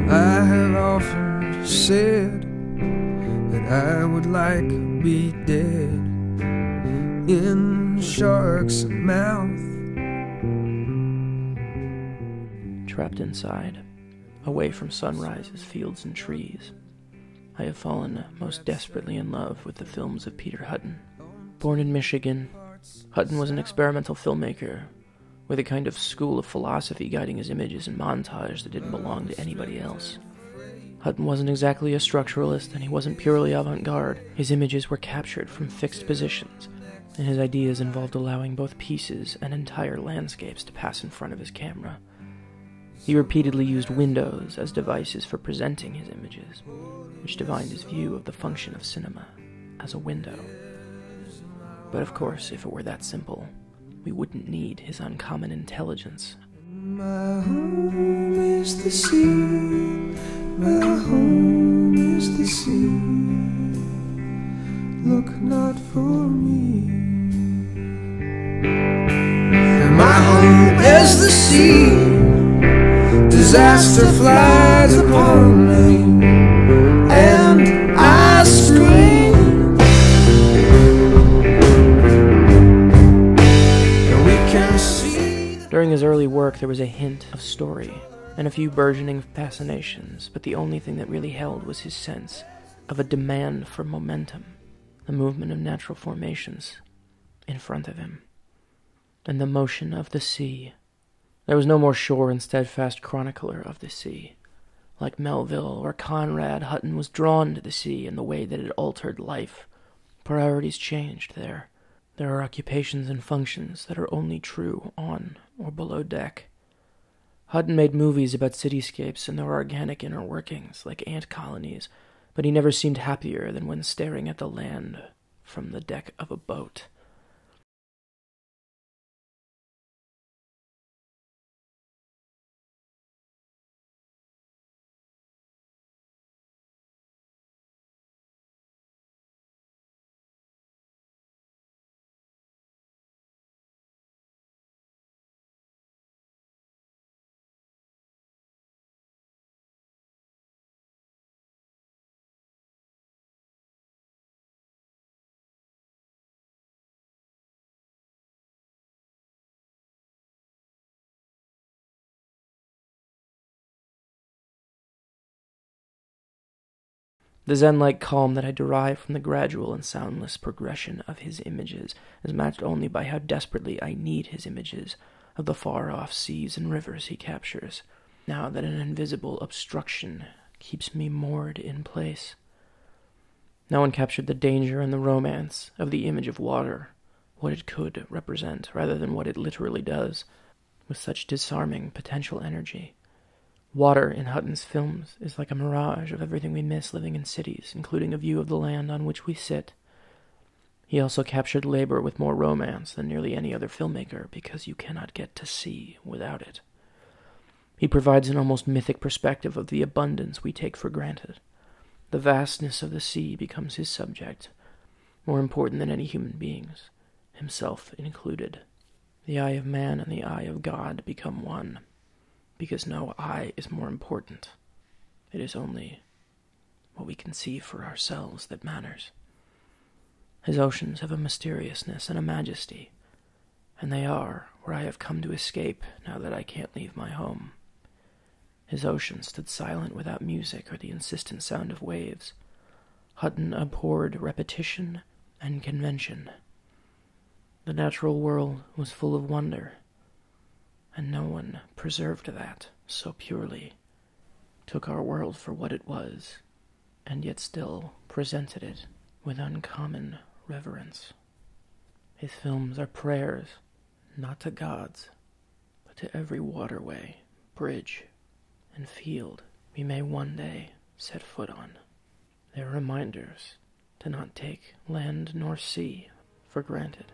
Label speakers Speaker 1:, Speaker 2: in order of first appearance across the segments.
Speaker 1: I have often said that I would like to be dead in shark's mouth.
Speaker 2: Trapped inside, away from sunrises, fields, and trees, I have fallen most desperately in love with the films of Peter Hutton. Born in Michigan, Hutton was an experimental filmmaker with a kind of school of philosophy guiding his images and montage that didn't belong to anybody else. Hutton wasn't exactly a structuralist, and he wasn't purely avant-garde. His images were captured from fixed positions, and his ideas involved allowing both pieces and entire landscapes to pass in front of his camera. He repeatedly used windows as devices for presenting his images, which defined his view of the function of cinema as a window. But of course, if it were that simple, we wouldn't need his uncommon intelligence.
Speaker 1: My home is the sea, my home is the sea. Look not for me. My home is the sea. Disaster flies upon me, and I scream. And we can see.
Speaker 2: During his early work, there was a hint of story and a few burgeoning fascinations, but the only thing that really held was his sense of a demand for momentum, the movement of natural formations in front of him, and the motion of the sea. There was no more sure and steadfast chronicler of the sea. Like Melville or Conrad, Hutton was drawn to the sea in the way that it altered life. Priorities changed there. There are occupations and functions that are only true on or below deck. Hutton made movies about cityscapes and their organic inner workings, like ant colonies, but he never seemed happier than when staring at the land from the deck of a boat. The zen-like calm that I derive from the gradual and soundless progression of his images is matched only by how desperately I need his images of the far-off seas and rivers he captures, now that an invisible obstruction keeps me moored in place. No one captured the danger and the romance of the image of water, what it could represent rather than what it literally does, with such disarming potential energy. Water in Hutton's films is like a mirage of everything we miss living in cities, including a view of the land on which we sit. He also captured labor with more romance than nearly any other filmmaker, because you cannot get to sea without it. He provides an almost mythic perspective of the abundance we take for granted. The vastness of the sea becomes his subject, more important than any human beings, himself included. The eye of man and the eye of God become one, because no eye is more important. It is only what we can see for ourselves that matters. His oceans have a mysteriousness and a majesty, and they are where I have come to escape now that I can't leave my home. His ocean stood silent without music or the insistent sound of waves. Hutton abhorred repetition and convention. The natural world was full of wonder, and no one preserved that so purely, took our world for what it was, and yet still presented it with uncommon reverence. His films are prayers, not to gods, but to every waterway, bridge, and field we may one day set foot on. They're reminders to not take land nor sea for granted.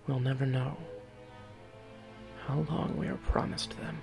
Speaker 2: We'll never know how long we are promised them.